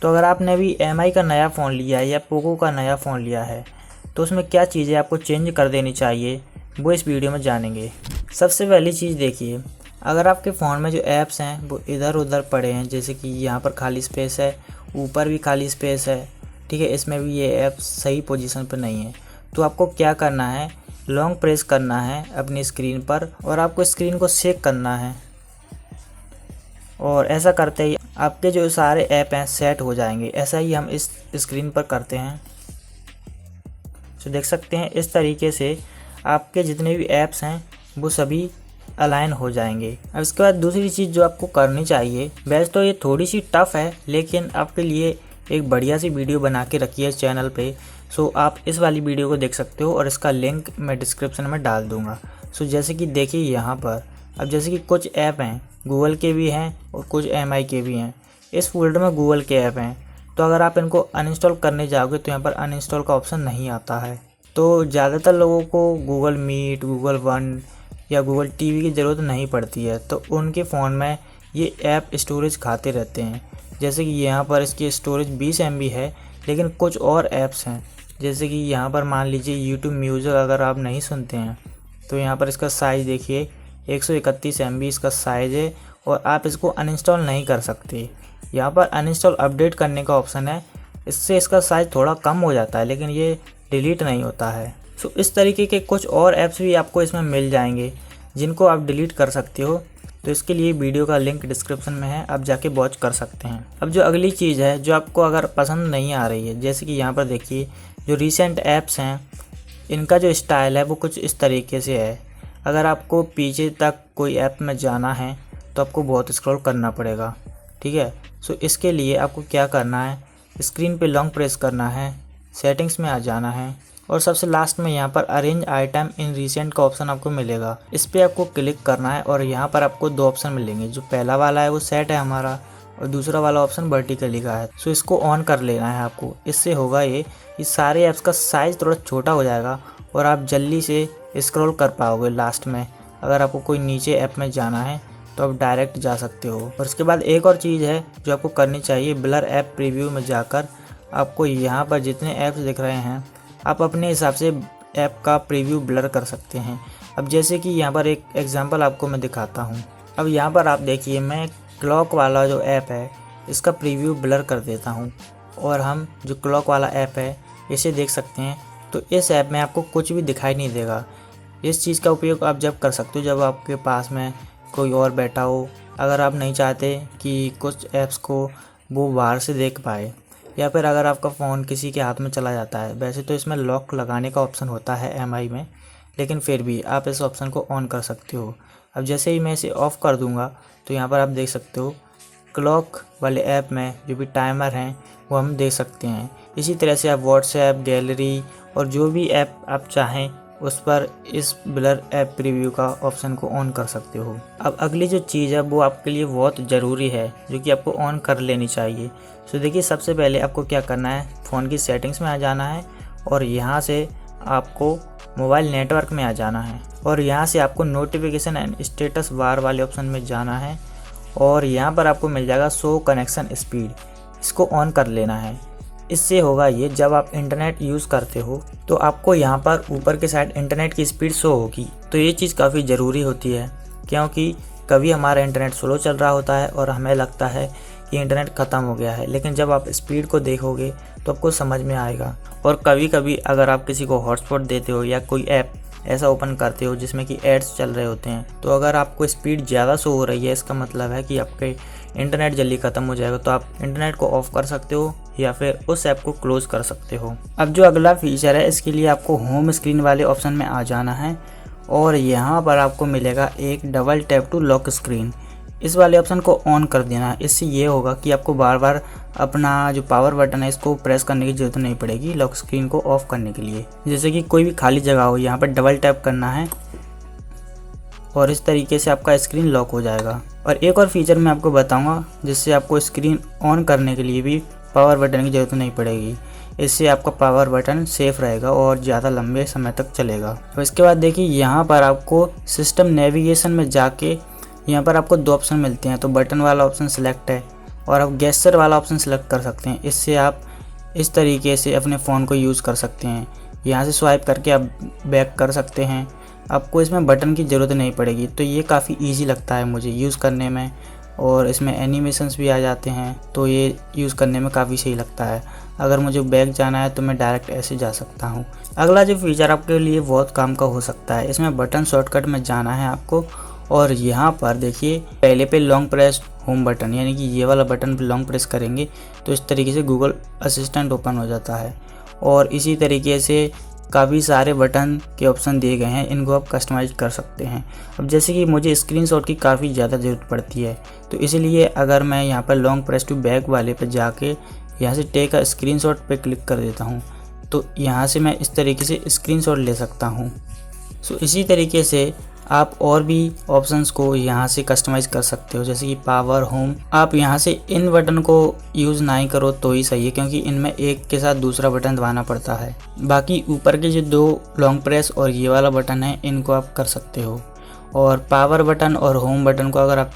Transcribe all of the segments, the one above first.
तो अगर आपने अभी MI का नया फ़ोन लिया है या पोको का नया फ़ोन लिया है तो उसमें क्या चीज़ें आपको चेंज कर देनी चाहिए वो इस वीडियो में जानेंगे। सबसे पहली चीज़ देखिए, अगर आपके फ़ोन में जो ऐप्स हैं वो इधर उधर पड़े हैं, जैसे कि यहाँ पर खाली स्पेस है, ऊपर भी खाली स्पेस है, ठीक है, इसमें भी ये ऐप सही पोजीशन पर नहीं है, तो आपको क्या करना है, लॉन्ग प्रेस करना है अपनी स्क्रीन पर और आपको स्क्रीन को शेक करना है। और ऐसा करते ही आपके जो सारे ऐप हैं सेट हो जाएंगे। ऐसा ही हम इस स्क्रीन पर करते हैं। तो देख सकते हैं इस तरीके से आपके जितने भी ऐप्स हैं वो सभी अलाइन हो जाएंगे। अब इसके बाद दूसरी चीज़ जो आपको करनी चाहिए, वैसे तो ये थोड़ी सी टफ है लेकिन आपके लिए एक बढ़िया सी वीडियो बना के रखी है चैनल पे। सो आप इस वाली वीडियो को देख सकते हो और इसका लिंक मैं डिस्क्रिप्शन में डाल दूँगा। सो जैसे कि देखिए यहाँ पर, अब जैसे कि कुछ ऐप हैं गूगल के भी हैं और कुछ MI के भी हैं। इस फोल्डर में गूगल के ऐप हैं, तो अगर आप इनको अनइंस्टॉल करने जाओगे तो यहाँ पर अनइंस्टॉल का ऑप्शन नहीं आता है। तो ज़्यादातर लोगों को गूगल मीट, गूगल वन या गूगल टीवी की ज़रूरत नहीं पड़ती है, तो उनके फ़ोन में ये ऐप स्टोरेज खाते रहते हैं। जैसे कि यहाँ पर इसकी स्टोरेज 20 MB है, लेकिन कुछ और ऐप्स हैं जैसे कि यहाँ पर मान लीजिए यूट्यूब म्यूज़िक अगर आप नहीं सुनते हैं तो यहाँ पर इसका साइज़ देखिए 131 MB इसका साइज़ है और आप इसको अनइंस्टॉल नहीं कर सकते। यहाँ पर अनइंस्टॉल अपडेट करने का ऑप्शन है, इससे इसका साइज़ थोड़ा कम हो जाता है लेकिन ये डिलीट नहीं होता है। सो इस तरीके के कुछ और ऐप्स भी आपको इसमें मिल जाएंगे जिनको आप डिलीट कर सकते हो। तो इसके लिए वीडियो का लिंक डिस्क्रिप्शन में है, आप जाके वॉच कर सकते हैं। अब जो अगली चीज़ है जो आपको अगर पसंद नहीं आ रही है, जैसे कि यहाँ पर देखिए जो रीसेंट ऐप्स हैं इनका जो स्टाइल है वो कुछ इस तरीके से है। अगर आपको पीछे तक कोई ऐप में जाना है तो आपको बहुत स्क्रॉल करना पड़ेगा, ठीक है। सो इसके लिए आपको क्या करना है, स्क्रीन पे लॉन्ग प्रेस करना है, सेटिंग्स में आ जाना है और सबसे लास्ट में यहाँ पर अरेंज आइटम इन रिसेंट का ऑप्शन आपको मिलेगा। इस पर आपको क्लिक करना है और यहाँ पर आपको दो ऑप्शन मिलेंगे। जो पहला वाला है वो सेट है हमारा और दूसरा वाला ऑप्शन वर्टिकली का है। सो इसको ऑन कर लेना है आपको। इससे होगा ये सारे ऐप्स का साइज़ थोड़ा छोटा हो जाएगा और आप जल्दी से स्क्रॉल कर पाओगे लास्ट में। अगर आपको कोई नीचे ऐप में जाना है तो आप डायरेक्ट जा सकते हो। और उसके बाद एक और चीज़ है जो आपको करनी चाहिए, ब्लर ऐप प्रीव्यू में जाकर आपको यहाँ पर जितने ऐप्स दिख रहे हैं आप अपने हिसाब से ऐप का प्रीव्यू ब्लर कर सकते हैं। अब जैसे कि यहाँ पर एक एग्जांपल आपको मैं दिखाता हूँ। अब यहाँ पर आप देखिए मैं क्लॉक वाला जो ऐप है इसका प्रीव्यू ब्लर कर देता हूँ और हम जो क्लॉक वाला ऐप है इसे देख सकते हैं। तो इस ऐप में आपको कुछ भी दिखाई नहीं देगा। इस चीज़ का उपयोग आप जब कर सकते हो जब आपके पास में कोई और बैठा हो, अगर आप नहीं चाहते कि कुछ ऐप्स को वो बाहर से देख पाए, या फिर अगर आपका फ़ोन किसी के हाथ में चला जाता है। वैसे तो इसमें लॉक लगाने का ऑप्शन होता है MI में, लेकिन फिर भी आप इस ऑप्शन को ऑन कर सकते हो। अब जैसे ही मैं इसे ऑफ़ कर दूंगा तो यहाँ पर आप देख सकते हो क्लॉक वाले ऐप में जो भी टाइमर हैं वो हम देख सकते हैं। इसी तरह से आप व्हाट्सएप, गैलरी और जो भी ऐप आप चाहें उस पर इस ब्लर ऐप प्रीव्यू का ऑप्शन को ऑन कर सकते हो। अब अगली जो चीज़ है वो आपके लिए बहुत ज़रूरी है जो कि आपको ऑन कर लेनी चाहिए। सो देखिए सबसे पहले आपको क्या करना है, फ़ोन की सेटिंग्स में आ जाना है और यहाँ से आपको मोबाइल नेटवर्क में आ जाना है और यहाँ से आपको नोटिफिकेशन एंड स्टेटस बार वाले ऑप्शन में जाना है और यहाँ पर आपको मिल जाएगा शो कनेक्शन स्पीड, इसको ऑन कर लेना है। इससे होगा ये, जब आप इंटरनेट यूज़ करते हो तो आपको यहाँ पर ऊपर के साइड इंटरनेट की स्पीड शो होगी। तो ये चीज़ काफ़ी ज़रूरी होती है क्योंकि कभी हमारा इंटरनेट स्लो चल रहा होता है और हमें लगता है कि इंटरनेट ख़त्म हो गया है, लेकिन जब आप स्पीड को देखोगे तो आपको समझ में आएगा। और कभी कभी अगर आप किसी को हॉटस्पॉट देते हो या कोई ऐप ऐसा ओपन करते हो जिसमें कि एड्स चल रहे होते हैं, तो अगर आपको स्पीड ज़्यादा शो हो रही है इसका मतलब है कि आपके इंटरनेट जल्दी ख़त्म हो जाएगा। तो आप इंटरनेट को ऑफ़ कर सकते हो या फिर उस ऐप को क्लोज कर सकते हो। अब जो अगला फीचर है इसके लिए आपको होम स्क्रीन वाले ऑप्शन में आ जाना है और यहाँ पर आपको मिलेगा एक double tap to lock screen. इस वाले ऑप्शन को ऑन कर देना है। इससे ये होगा कि आपको बार बार अपना जो पावर बटन है इसको प्रेस करने की ज़रूरत नहीं पड़ेगी लॉक स्क्रीन को ऑफ़ करने के लिए। जैसे कि कोई भी खाली जगह हो, यहाँ पर डबल टैप करना है और इस तरीके से आपका स्क्रीन लॉक हो जाएगा। और एक और फीचर मैं आपको बताऊंगा जिससे आपको स्क्रीन ऑन करने के लिए भी पावर बटन की ज़रूरत नहीं पड़ेगी। इससे आपका पावर बटन सेफ रहेगा और ज़्यादा लंबे समय तक चलेगा। तो इसके बाद देखिए यहाँ पर आपको सिस्टम नेविगेशन में जाके यहाँ पर आपको दो ऑप्शन मिलते हैं। तो बटन वाला ऑप्शन सिलेक्ट है और आप गेस्चर वाला ऑप्शन सेलेक्ट कर सकते हैं। इससे आप इस तरीके से अपने फ़ोन को यूज़ कर सकते हैं। यहाँ से स्वाइप करके आप बैक कर सकते हैं, आपको इसमें बटन की ज़रूरत नहीं पड़ेगी। तो ये काफ़ी ईजी लगता है मुझे यूज़ करने में, और इसमें एनिमेशंस भी आ जाते हैं, तो ये यूज़ करने में काफ़ी सही लगता है। अगर मुझे बैक जाना है तो मैं डायरेक्ट ऐसे जा सकता हूँ। अगला जो फीचर आपके लिए बहुत काम का हो सकता है, इसमें बटन शॉर्टकट में जाना है आपको, और यहाँ पर देखिए पहले पे लॉन्ग प्रेस होम बटन, यानी कि ये वाला बटन पे लॉन्ग प्रेस करेंगे तो इस तरीके से गूगल असिस्टेंट ओपन हो जाता है। और इसी तरीके से काफ़ी सारे बटन के ऑप्शन दिए गए हैं, इनको आप कस्टमाइज कर सकते हैं। अब जैसे कि मुझे स्क्रीनशॉट की काफ़ी ज़्यादा ज़रूरत पड़ती है, तो इसलिए अगर मैं यहाँ पर लॉन्ग प्रेस टू बैक वाले पर जाके यहाँ से टेक अ स्क्रीनशॉट पे क्लिक कर देता हूँ, तो यहाँ से मैं इस तरीके से स्क्रीनशॉट ले सकता हूँ। सो इसी तरीके से आप और भी ऑप्शंस को यहाँ से कस्टमाइज कर सकते हो, जैसे कि पावर, होम। आप यहाँ से इन बटन को यूज़ नहीं करो तो ही सही है, क्योंकि इनमें एक के साथ दूसरा बटन दबाना पड़ता है। बाकी ऊपर के जो 2 लॉन्ग प्रेस और ये वाला बटन है, इनको आप कर सकते हो। और पावर बटन और होम बटन को अगर आप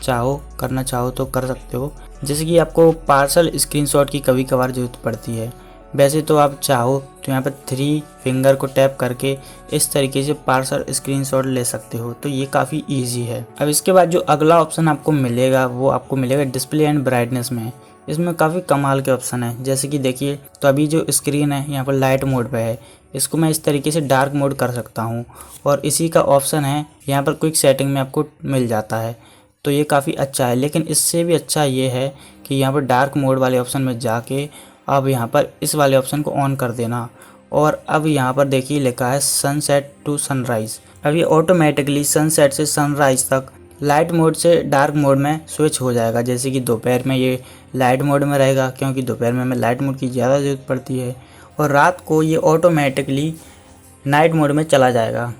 करना चाहो तो कर सकते हो। जैसे कि आपको पार्सल स्क्रीनशॉट की कभी कभार ज़रूरत पड़ती है, वैसे तो आप चाहो तो यहाँ पर 3 फिंगर को टैप करके इस तरीके से पार्सल स्क्रीनशॉट ले सकते हो, तो ये काफ़ी इजी है। अब इसके बाद जो अगला ऑप्शन आपको मिलेगा वो आपको मिलेगा डिस्प्ले एंड ब्राइटनेस में। इसमें काफ़ी कमाल के ऑप्शन है, जैसे कि देखिए तो अभी जो स्क्रीन है यहाँ पर लाइट मोड पे है, इसको मैं इस तरीके से डार्क मोड कर सकता हूँ, और इसी का ऑप्शन है यहाँ पर क्विक सेटिंग में आपको मिल जाता है, तो ये काफ़ी अच्छा है। लेकिन इससे भी अच्छा ये है कि यहाँ पर डार्क मोड वाले ऑप्शन में जाके अब यहाँ पर इस वाले ऑप्शन को ऑन कर देना, और अब यहाँ पर देखिए लिखा है सनसेट टू सनराइज़। अब ये ऑटोमेटिकली सनसेट से सनराइज़ तक लाइट मोड से डार्क मोड में स्विच हो जाएगा। जैसे कि दोपहर में ये लाइट मोड में रहेगा, क्योंकि दोपहर में हमें लाइट मोड की ज़्यादा ज़रूरत पड़ती है, और रात को ये ऑटोमेटिकली नाइट मोड में चला जाएगा,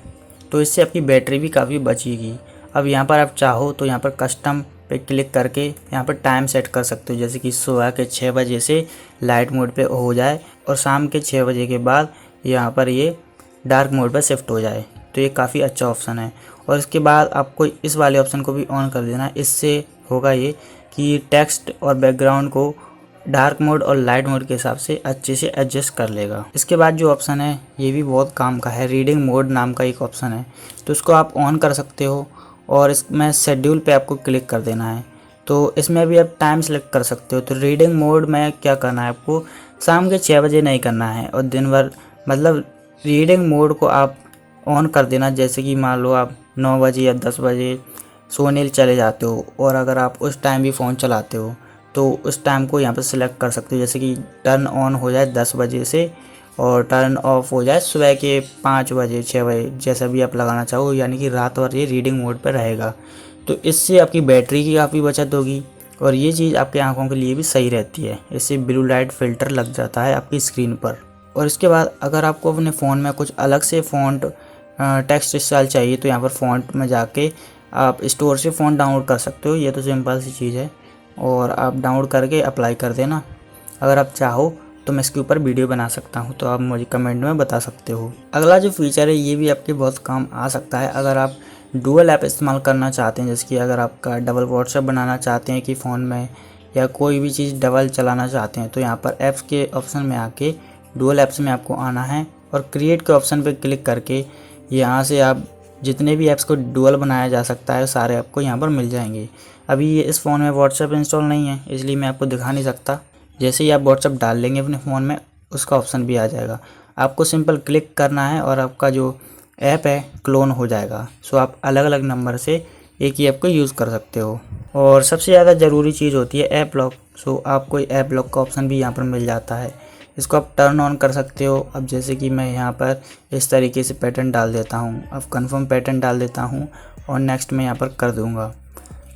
तो इससे आपकी बैटरी भी काफ़ी बचेगी। अब यहाँ पर आप चाहो तो यहाँ पर कस्टम पे क्लिक करके यहाँ पर टाइम सेट कर सकते हो, जैसे कि सुबह के 6 बजे से लाइट मोड पे हो जाए और शाम के 6 बजे के बाद यहाँ पर ये डार्क मोड पर शिफ्ट हो जाए, तो ये काफ़ी अच्छा ऑप्शन है। और इसके बाद आपको इस वाले ऑप्शन को भी ऑन कर देना, इससे होगा ये कि टेक्स्ट और बैकग्राउंड को डार्क मोड और लाइट मोड के हिसाब से अच्छे से एडजस्ट कर लेगा। इसके बाद जो ऑप्शन है ये भी बहुत काम का है, रीडिंग मोड नाम का एक ऑप्शन है, तो इसको आप ऑन कर सकते हो, और इसमें शेड्यूल पे आपको क्लिक कर देना है। तो इसमें भी आप टाइम सेलेक्ट कर सकते हो। तो रीडिंग मोड में क्या करना है, आपको शाम के 6 बजे नहीं करना है, और दिन भर मतलब रीडिंग मोड को आप ऑन कर देना। जैसे कि मान लो आप 9 बजे या 10 बजे सोने चले जाते हो, और अगर आप उस टाइम भी फ़ोन चलाते हो तो उस टाइम को यहाँ पर सिलेक्ट कर सकते हो, जैसे कि टर्न ऑन हो जाए 10 बजे से और टर्न ऑफ हो जाए सुबह के 5 बजे 6 बजे, जैसा भी आप लगाना चाहो, यानी कि रात भर ये रीडिंग मोड पर रहेगा। तो इससे आपकी बैटरी की काफ़ी बचत होगी, और ये चीज़ आपकी आंखों के लिए भी सही रहती है। इससे ब्लू लाइट फ़िल्टर लग जाता है आपकी स्क्रीन पर। और इसके बाद अगर आपको अपने फ़ोन में कुछ अलग से फ़ॉन्ट टेक्स्ट स्टाइल चाहिए, तो यहाँ पर फ़ॉन्ट में जाके आप स्टोर से फ़ॉन्ट डाउनलोड कर सकते हो। ये तो सिंपल सी चीज़ है, और आप डाउनलोड करके अप्लाई कर देना। अगर आप चाहो तो मैं इसके ऊपर वीडियो बना सकता हूँ, तो आप मुझे कमेंट में बता सकते हो। अगला जो फीचर है ये भी आपके बहुत काम आ सकता है, अगर आप डुअल ऐप इस्तेमाल करना चाहते हैं, जैसे कि अगर आपका डबल व्हाट्सएप बनाना चाहते हैं कि फ़ोन में, या कोई भी चीज़ डबल चलाना चाहते हैं, तो यहाँ पर ऐप्स के ऑप्शन में आके डुअल ऐप्स में आपको आना है, और क्रिएट के ऑप्शन पर क्लिक करके यहाँ से आप जितने भी ऐप्स को डुअल बनाया जा सकता है सारे आपको यहाँ पर मिल जाएंगे। अभी ये इस फ़ोन में व्हाट्सएप इंस्टॉल नहीं है, इसलिए मैं आपको दिखा नहीं सकता। जैसे ही आप व्हाट्सएप डाल लेंगे अपने फ़ोन में, उसका ऑप्शन भी आ जाएगा। आपको सिंपल क्लिक करना है और आपका जो ऐप है क्लोन हो जाएगा। सो आप अलग अलग नंबर से एक ही ऐप को यूज़ कर सकते हो। और सबसे ज़्यादा ज़रूरी चीज़ होती है ऐप लॉक। सो आपको ऐप लॉक का ऑप्शन भी यहाँ पर मिल जाता है, इसको आप टर्न ऑन कर सकते हो। अब जैसे कि मैं यहाँ पर इस तरीके से पैटर्न डाल देता हूँ, अब कंफर्म पैटर्न डाल देता हूँ और नेक्स्ट में यहाँ पर कर दूँगा।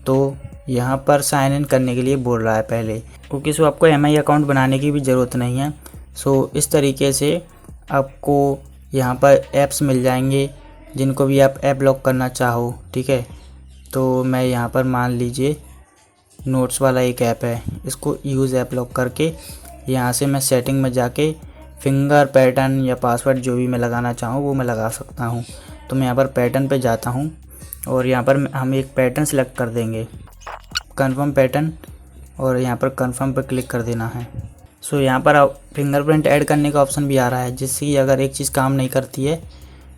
तो यहाँ पर साइन इन करने के लिए बोल रहा है पहले, क्योंकि सो आपको MI अकाउंट बनाने की भी ज़रूरत नहीं है। सो इस तरीके से आपको यहाँ पर ऐप्स मिल जाएंगे जिनको भी आप ऐप लॉक करना चाहो, ठीक है। तो मैं यहाँ पर मान लीजिए नोट्स वाला एक ऐप है, इसको यूज़ ऐप लॉक करके यहाँ से मैं सेटिंग में जाके फिंगर पैटर्न या पासवर्ड जो भी मैं लगाना चाहूँ वो मैं लगा सकता हूँ। तो मैं यहाँ पर पैटर्न पे जाता हूँ और यहाँ पर हम एक पैटर्न सेलेक्ट कर देंगे, कंफर्म पैटर्न। और यहाँ पर कंफर्म पर क्लिक कर देना है। सो यहाँ पर आप फिंगरप्रिंट ऐड करने का ऑप्शन भी आ रहा है, जिससे कि अगर एक चीज़ काम नहीं करती है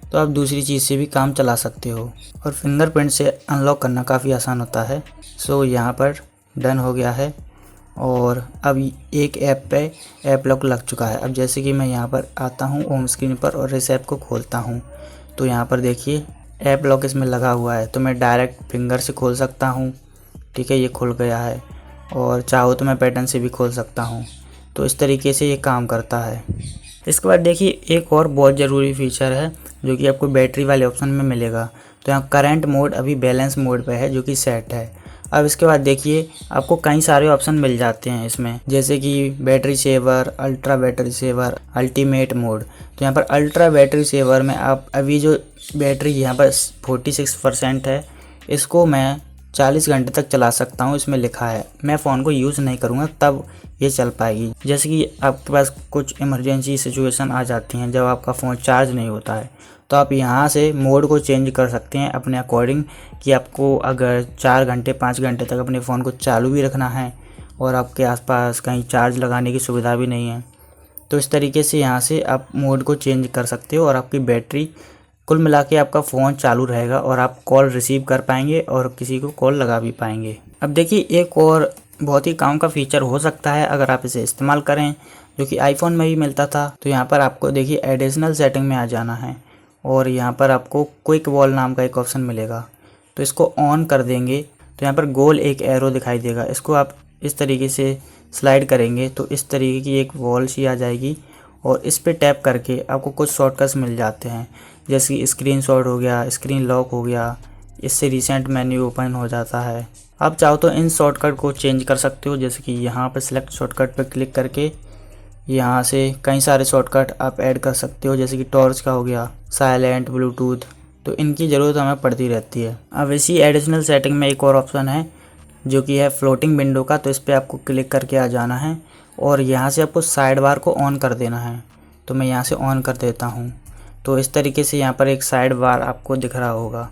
तो आप दूसरी चीज़ से भी काम चला सकते हो और फिंगरप्रिंट से अनलॉक करना काफ़ी आसान होता है। सो यहाँ पर डन हो गया है और अब एक ऐप पे ऐप लॉक लग चुका है। अब जैसे कि मैं यहाँ पर आता हूँ होम स्क्रीन पर और इस ऐप को खोलता हूँ, तो यहाँ पर देखिए ऐप लॉक इसमें लगा हुआ है। तो मैं डायरेक्ट फिंगर से खोल सकता हूँ, ठीक है, ये खुल गया है। और चाहो तो मैं पैटर्न से भी खोल सकता हूँ। तो इस तरीके से ये काम करता है। इसके बाद देखिए एक और बहुत ज़रूरी फीचर है जो कि आपको बैटरी वाले ऑप्शन में मिलेगा। तो यहाँ करंट मोड अभी बैलेंस मोड पे है, जो कि सेट है। अब इसके बाद देखिए आपको कई सारे ऑप्शन मिल जाते हैं इसमें, जैसे कि battery saver, ultra battery saver, ultimate mode. तो यहाँ पर अल्ट्रा बैटरी सेवर में आप अभी जो बैटरी यहाँ पर 46% है, इसको मैं 40 घंटे तक चला सकता हूँ, इसमें लिखा है। मैं फ़ोन को यूज़ नहीं करूँगा तब ये चल पाएगी। जैसे कि आपके पास कुछ इमरजेंसी सिचुएशन आ जाती हैं जब आपका फ़ोन चार्ज नहीं होता है, तो आप यहाँ से मोड को चेंज कर सकते हैं अपने अकॉर्डिंग, कि आपको अगर 4 घंटे 5 घंटे तक अपने फ़ोन को चालू भी रखना है और आपके आसपास कहीं चार्ज लगाने की सुविधा भी नहीं है, तो इस तरीके से यहाँ से आप मोड को चेंज कर सकते हो और आपकी बैटरी कुल मिला के आपका फ़ोन चालू रहेगा और आप कॉल रिसीव कर पाएंगे और किसी को कॉल लगा भी पाएंगे। अब देखिए एक और बहुत ही काम का फीचर हो सकता है अगर आप इसे इस्तेमाल करें, जो कि आईफोन में भी मिलता था। तो यहाँ पर आपको देखिए एडिशनल सेटिंग में आ जाना है और यहाँ पर आपको क्विक वॉल नाम का एक ऑप्शन मिलेगा। तो इसको ऑन कर देंगे तो यहाँ पर गोल एक एरो दिखाई देगा, इसको आप इस तरीके से स्लाइड करेंगे तो इस तरीके की एक वॉल सी आ जाएगी और इस पे टैप करके आपको कुछ शॉर्टकट्स मिल जाते हैं, जैसे कि स्क्रीन शॉट हो गया, स्क्रीन लॉक हो गया, इससे रिसेंट मेन्यू ओपन हो जाता है। आप चाहो तो इन शॉर्टकट को चेंज कर सकते हो, जैसे कि यहाँ पर सिलेक्ट शॉर्टकट पर क्लिक करके यहाँ से कई सारे शॉर्टकट आप ऐड कर सकते हो, जैसे कि टॉर्च का हो गया, साइलेंट, ब्लूटूथ। तो इनकी ज़रूरत हमें पड़ती रहती है। अब इसी एडिशनल सेटिंग में एक और ऑप्शन है जो कि है फ्लोटिंग विंडो का, तो इस पर आपको क्लिक करके आ जाना है और यहाँ से आपको साइड बार को ऑन कर देना है। तो मैं यहाँ से ऑन कर देता हूँ, तो इस तरीके से यहाँ पर एक साइड बार आपको दिख रहा होगा।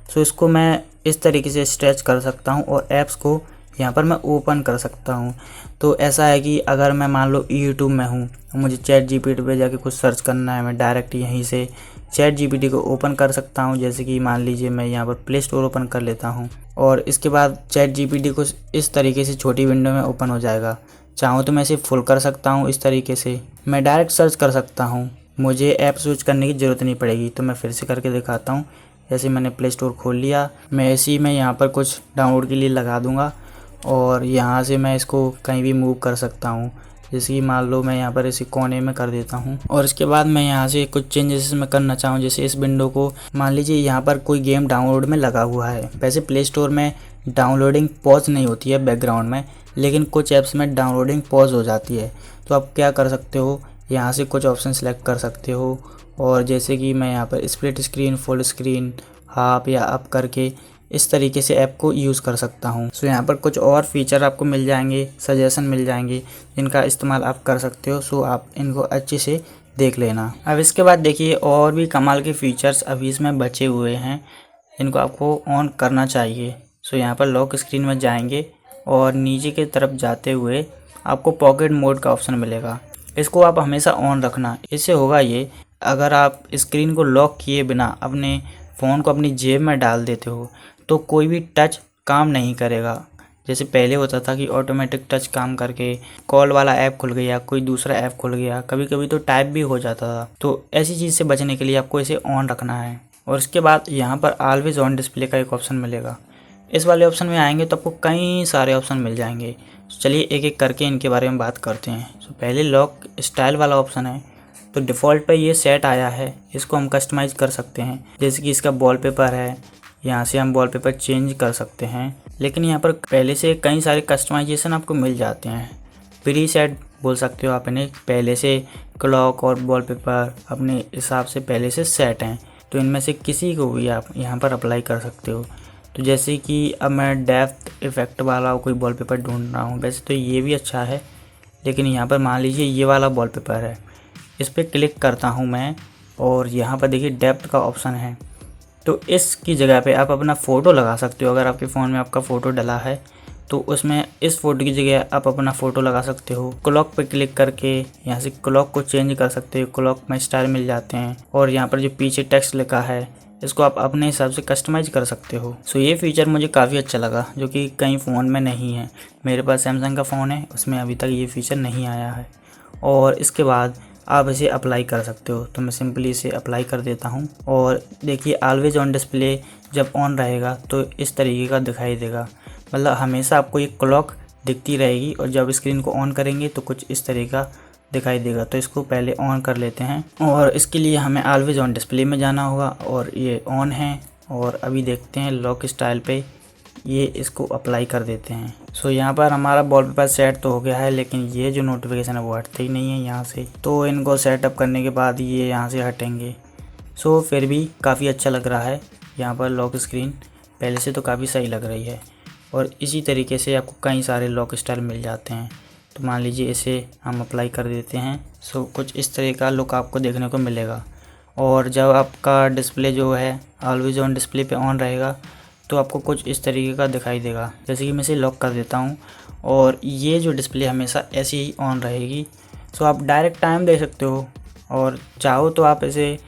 सो इसको मैं इस तरीके से स्ट्रेच कर सकता हूँ और ऐप्स को यहाँ पर मैं ओपन कर सकता हूँ। तो ऐसा है कि अगर मैं मान लो यूट्यूब में हूँ, मुझे चैट जीपीटी पे जाके कुछ सर्च करना है, मैं डायरेक्ट यहीं से चैट जीपीटी को ओपन कर सकता हूँ। जैसे कि मान लीजिए मैं यहाँ पर प्ले स्टोर ओपन कर लेता हूँ और इसके बाद चैट जीपीटी को इस तरीके से छोटी विंडो में ओपन हो जाएगा। चाहूँ तो मैं इसे फुल कर सकता हूँ, इस तरीके से मैं डायरेक्ट सर्च कर सकता हूँ, मुझे ऐप स्विच करने की ज़रूरत नहीं पड़ेगी। तो मैं फिर से करके दिखाता हूँ। जैसे मैंने प्ले स्टोर खोल लिया, मैं ऐसे ही मैं यहाँ पर कुछ डाउनलोड के लिए लगा दूँगा और यहाँ से मैं इसको कहीं भी मूव कर सकता हूँ। जैसे कि मान लो मैं यहाँ पर इसी कोने में कर देता हूँ और इसके बाद मैं यहाँ से कुछ चेंजेस मैं करना चाहूँ, जैसे इस विंडो को मान लीजिए यहाँ पर कोई गेम डाउनलोड में लगा हुआ है। वैसे प्ले स्टोर में डाउनलोडिंग पॉज नहीं होती है बैकग्राउंड में, लेकिन कुछ ऐप्स में डाउनलोडिंग पॉज हो जाती है। तो आप क्या कर सकते हो, यहाँ से कुछ ऑप्शन सेलेक्ट कर सकते हो और जैसे कि मैं यहाँ पर split screen, full screen, half या अप करके इस तरीके से ऐप को यूज़ कर सकता हूँ। सो यहाँ पर कुछ और फीचर आपको मिल जाएंगे, सजेशन मिल जाएंगे जिनका इस्तेमाल आप कर सकते हो। सो आप इनको अच्छे से देख लेना। अब इसके बाद देखिए और भी कमाल के फीचर्स अभी इसमें बचे हुए हैं, इनको आपको ऑन करना चाहिए। सो यहाँ पर लॉक स्क्रीन में जाएंगे और नीचे की तरफ जाते हुए आपको पॉकेट मोड का ऑप्शन मिलेगा, इसको आप हमेशा ऑन रखना। इससे होगा ये, अगर आप स्क्रीन को लॉक किए बिना अपने फ़ोन को अपनी जेब में डाल देते हो तो कोई भी टच काम नहीं करेगा। जैसे पहले होता था कि ऑटोमेटिक टच काम करके कॉल वाला ऐप खुल गया, कोई दूसरा ऐप खुल गया, कभी कभी तो टाइप भी हो जाता था। तो ऐसी चीज़ से बचने के लिए आपको इसे ऑन रखना है। और इसके बाद यहाँ पर ऑलवेज ऑन डिस्प्ले का एक ऑप्शन मिलेगा। इस वाले ऑप्शन में आएंगे तो आपको कई सारे ऑप्शन मिल जाएंगे। चलिए एक एक करके इनके बारे में बात करते हैं। तो पहले लॉक स्टाइल वाला ऑप्शन है, तो डिफ़ॉल्ट पे ये सेट आया है, इसको हम कस्टमाइज़ कर सकते हैं। जैसे कि इसका वॉलपेपर है, यहाँ से हम वॉलपेपर चेंज कर सकते हैं, लेकिन यहाँ पर पहले से कई सारे कस्टमाइजेशन आपको मिल जाते हैं। प्री सेट बोल सकते हो आप इन्हें, पहले से क्लॉक और वॉलपेपर अपने हिसाब से पहले से सेट हैं, तो इनमें से किसी को भी आप यहाँ पर अप्लाई कर सकते हो। तो जैसे कि अब मैं डेप्थ इफ़ेक्ट वाला कोई वॉलपेपर ढूंढ रहा हूँ, वैसे तो ये भी अच्छा है, लेकिन यहाँ पर मान लीजिए ये वाला वॉलपेपर है, इस पर क्लिक करता हूँ मैं और यहाँ पर देखिए डेप्थ का ऑप्शन है। तो इसकी जगह पे आप अपना फ़ोटो लगा सकते हो। अगर आपके फ़ोन में आपका फ़ोटो डला है तो उसमें इस फ़ोटो की जगह आप अपना फ़ोटो लगा सकते हो। क्लॉक पे क्लिक करके यहाँ से क्लॉक को चेंज कर सकते हो, क्लॉक में स्टाइल मिल जाते हैं। और यहाँ पर जो पीछे टेक्स्ट लिखा है इसको आप अपने हिसाब से कस्टमाइज कर सकते हो। सो ये फीचर मुझे काफ़ी अच्छा लगा, जो कि कई फ़ोन में नहीं है। मेरे पास सैमसंग का फ़ोन है, उसमें अभी तक ये फीचर नहीं आया है। और इसके बाद आप इसे अप्लाई कर सकते हो। तो मैं सिंपली इसे अप्लाई कर देता हूँ। और देखिए ऑलवेज ऑन डिस्प्ले जब ऑन रहेगा तो इस तरीके का दिखाई देगा, मतलब हमेशा आपको ये क्लॉक दिखती रहेगी। और जब स्क्रीन को ऑन करेंगे तो कुछ इस तरीके का दिखाई देगा। तो इसको पहले ऑन कर लेते हैं और इसके लिए हमें ऑलवेज ऑन डिस्प्ले में जाना होगा। और ये ऑन है। और अभी देखते हैं लॉक स्टाइल पे ये इसको अप्लाई कर देते हैं। सो यहाँ पर हमारा वॉलपेपर सेट तो हो गया है, लेकिन ये जो नोटिफिकेशन है वो हटते ही नहीं है यहाँ से। तो इनको सेटअप करने के बाद ये यहाँ से हटेंगे। सो फिर भी काफ़ी अच्छा लग रहा है। यहाँ पर लॉक स्क्रीन पहले से तो काफ़ी सही लग रही है। और इसी तरीके से आपको कई सारे लॉक स्टाइल मिल जाते हैं। तो मान लीजिए इसे हम अप्लाई कर देते हैं। सो कुछ इस तरह का लुक आपको देखने को मिलेगा। और जब आपका डिस्प्ले जो है ऑलवेज ऑन डिस्प्ले पे ऑन रहेगा तो आपको कुछ इस तरीके का दिखाई देगा। जैसे कि मैं इसे लॉक कर देता हूँ और ये जो डिस्प्ले हमेशा ऐसे ही ऑन रहेगी। सो आप डायरेक्ट टाइम देख सकते हो और चाहो तो आप इसे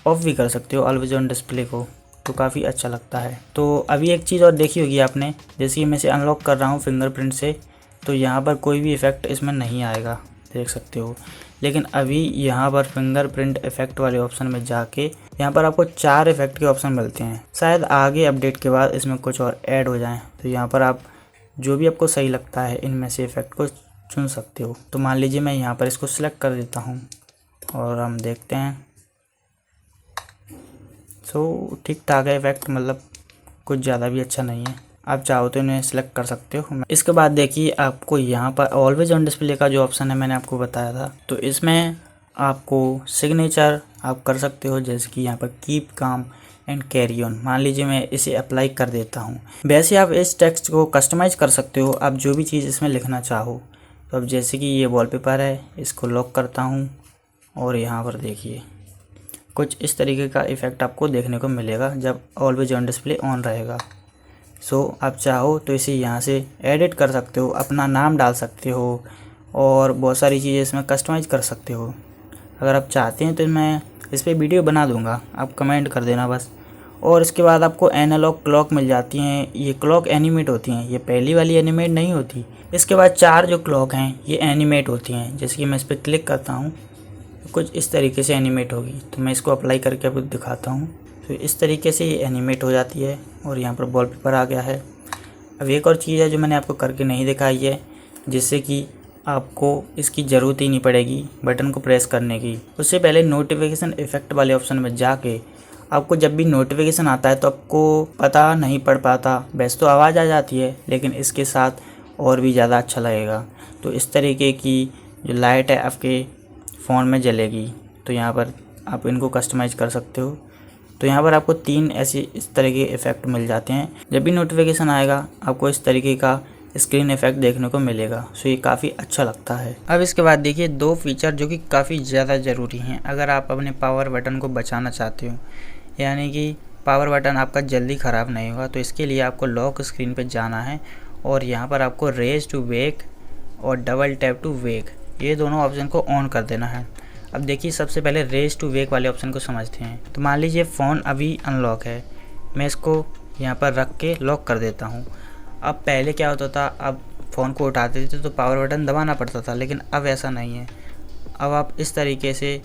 ऑफ भी कर सकते हो ऑलवेज ऑन डिस्प्ले को, तो काफ़ी अच्छा लगता है। तो अभी एक चीज़ और देखी होगी आपने, जैसे कि मैं इसे अनलॉक कर रहा हूँ फिंगरप्रिंट से, तो यहाँ पर कोई भी इफ़ेक्ट इसमें नहीं आएगा, देख सकते हो। लेकिन अभी यहाँ पर फिंगरप्रिंट इफेक्ट वाले ऑप्शन में जाके यहाँ पर आपको 4 इफेक्ट के ऑप्शन मिलते हैं। शायद आगे अपडेट के बाद इसमें कुछ और ऐड हो जाएं। तो यहाँ पर आप जो भी आपको सही लगता है इनमें से इफेक्ट को चुन सकते हो। तो मान लीजिए मैं यहाँ पर इसको सिलेक्ट कर देता हूँ और हम देखते हैं। सो ठीक ठाक है इफेक्ट, मतलब कुछ ज़्यादा भी अच्छा नहीं है। आप चाहो तो इन्हें सेलेक्ट कर सकते हो। इसके बाद देखिए आपको यहाँ पर ऑलवेज ऑन डिस्प्ले का जो ऑप्शन है मैंने आपको बताया था, तो इसमें आपको सिग्नेचर आप कर सकते हो, जैसे कि यहाँ पर keep calm and carry on. मान लीजिए मैं इसे अप्लाई कर देता हूँ। वैसे आप इस टेक्स्ट को कस्टमाइज़ कर सकते हो, आप जो भी चीज़ इसमें लिखना चाहो। तो अब जैसे कि ये वॉलपेपर है, इसको लॉक करता हूँ और यहाँ पर देखिए कुछ इस तरीके का इफ़ेक्ट आपको देखने को मिलेगा जब ऑलवेज ऑन डिस्प्ले ऑन रहेगा। सो आप चाहो तो इसे यहाँ से एडिट कर सकते हो, अपना नाम डाल सकते हो और बहुत सारी चीज़ें इसमें कस्टमाइज़ कर सकते हो। अगर आप चाहते हैं तो मैं इस पर वीडियो बना दूंगा, आप कमेंट कर देना बस। और इसके बाद आपको एनालॉग क्लॉक मिल जाती हैं। ये क्लॉक एनिमेट होती हैं, ये पहली वाली एनिमेट नहीं होती। इसके बाद 4 जो क्लॉक हैं ये एनिमेट होती हैं। जैसे कि मैं इस पर क्लिक करता हूँ कुछ इस तरीके से एनिमेट होगी। तो मैं इसको अप्लाई करके आपको दिखाता हूँ। तो इस तरीके से ये एनिमेट हो जाती है और यहाँ पर वॉलपेपर आ गया है। अब एक और चीज़ है जो मैंने आपको करके नहीं दिखाई है, जिससे कि आपको इसकी ज़रूरत ही नहीं पड़ेगी बटन को प्रेस करने की। उससे पहले नोटिफिकेशन इफेक्ट वाले ऑप्शन में जाके आपको जब भी नोटिफिकेशन आता है तो आपको पता नहीं पड़ पाता, वैसे तो आवाज़ आ जाती है लेकिन इसके साथ और भी ज़्यादा अच्छा लगेगा। तो इस तरीके की जो लाइट है आपके फ़ोन में जलेगी। तो यहाँ पर आप इनको कस्टमाइज़ कर सकते हो। तो यहाँ पर आपको 3 ऐसे इस तरह के इफ़ेक्ट मिल जाते हैं। जब भी नोटिफिकेशन आएगा आपको इस तरीके का स्क्रीन इफेक्ट देखने को मिलेगा। सो ये काफ़ी अच्छा लगता है। अब इसके बाद देखिए 2 फीचर जो कि काफ़ी ज़्यादा ज़रूरी हैं अगर आप अपने पावर बटन को बचाना चाहते हो, यानी कि पावर बटन आपका जल्दी ख़राब नहीं होगा। तो इसके लिए आपको लॉक स्क्रीन पर जाना है और यहाँ पर आपको रेज टू वेक और डबल टैप टू वेक, ये दोनों ऑप्शन को ऑन कर देना है। अब देखिए सबसे पहले रेज टू वेक वाले ऑप्शन को समझते हैं। तो मान लीजिए फ़ोन अभी अनलॉक है, मैं इसको यहाँ पर रख के लॉक कर देता हूँ। अब पहले क्या होता था, अब फ़ोन को उठाते थे तो पावर बटन दबाना पड़ता था, लेकिन अब ऐसा नहीं है। अब आप इस तरीके से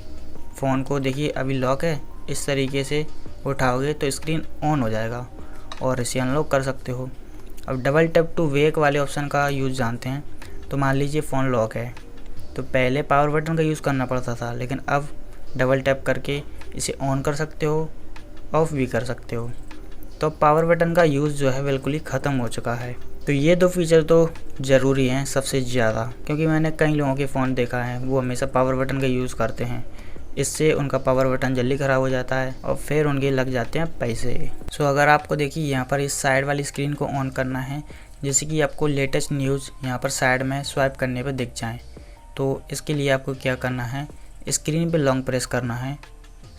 फ़ोन को देखिए अभी लॉक है, इस तरीके से उठाओगे तो स्क्रीन ऑन हो जाएगा और इसे अनलॉक कर सकते हो। अब डबल टैप टू वेक वाले ऑप्शन का यूज़ जानते हैं। तो मान लीजिए फ़ोन लॉक है तो पहले पावर बटन का यूज़ करना पड़ता था, लेकिन अब डबल टैप करके इसे ऑन कर सकते हो, ऑफ़ भी कर सकते हो। तो पावर बटन का यूज़ जो है बिल्कुल ही ख़त्म हो चुका है। तो ये 2 फीचर तो ज़रूरी हैं सबसे ज़्यादा, क्योंकि मैंने कई लोगों के फ़ोन देखा है वो हमेशा पावर बटन का यूज़ करते हैं। इससे उनका पावर बटन जल्दी ख़राब हो जाता है और फिर उनके लग जाते हैं पैसे। सो अगर आपको देखिए यहाँ पर इस साइड वाली स्क्रीन को ऑन करना है, जैसे कि आपको लेटेस्ट न्यूज़ यहाँ पर साइड में स्वाइप करने पर दिख जाएँ, तो इसके लिए आपको क्या करना है, स्क्रीन पे लॉन्ग प्रेस करना है,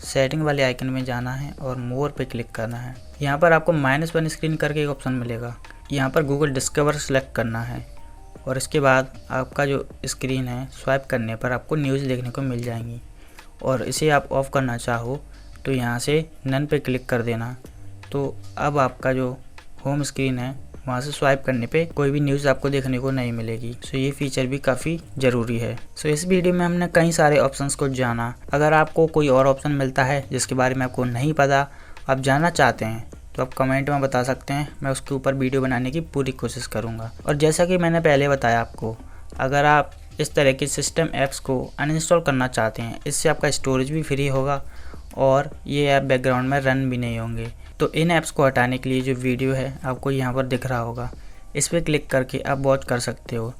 सेटिंग वाले आइकन में जाना है और मोर पे क्लिक करना है। यहाँ पर आपको -1 स्क्रीन करके एक ऑप्शन मिलेगा, यहाँ पर गूगल डिस्कवर सेलेक्ट करना है और इसके बाद आपका जो स्क्रीन है स्वाइप करने पर आपको न्यूज़ देखने को मिल जाएंगी। और इसे आप ऑफ़ करना चाहो तो यहाँ से नन पे क्लिक कर देना। तो अब आपका जो होम स्क्रीन है वहाँ से स्वाइप करने पे कोई भी न्यूज़ आपको देखने को नहीं मिलेगी। सो ये फीचर भी काफ़ी ज़रूरी है। सो इस वीडियो में हमने कई सारे ऑप्शंस को जाना। अगर आपको कोई और ऑप्शन मिलता है जिसके बारे में आपको नहीं पता, आप जानना चाहते हैं, तो आप कमेंट में बता सकते हैं। मैं उसके ऊपर वीडियो बनाने की पूरी कोशिश करूँगा। और जैसा कि मैंने पहले बताया आपको, अगर आप इस तरह के सिस्टम ऐप्स को अनइंस्टॉल करना चाहते हैं, इससे आपका स्टोरेज भी फ्री होगा और ये ऐप बैकग्राउंड में रन भी नहीं होंगे। तो इन ऐप्स को हटाने के लिए जो वीडियो है आपको यहाँ पर दिख रहा होगा, इस पर क्लिक करके आप वॉच कर सकते हो।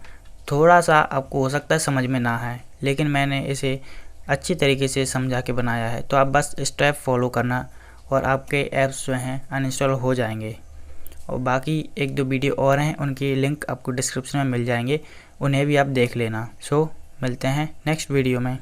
थोड़ा सा आपको हो सकता है समझ में ना आए, लेकिन मैंने इसे अच्छी तरीके से समझा के बनाया है। तो आप बस स्टेप फॉलो करना और आपके ऐप्स जो हैं अनइंस्टॉल हो जाएंगे। और बाकी 1-2 वीडियो और हैं, उनकी लिंक आपको डिस्क्रिप्शन में मिल जाएंगे, उन्हें भी आप देख लेना। सो मिलते हैं नेक्स्ट वीडियो में।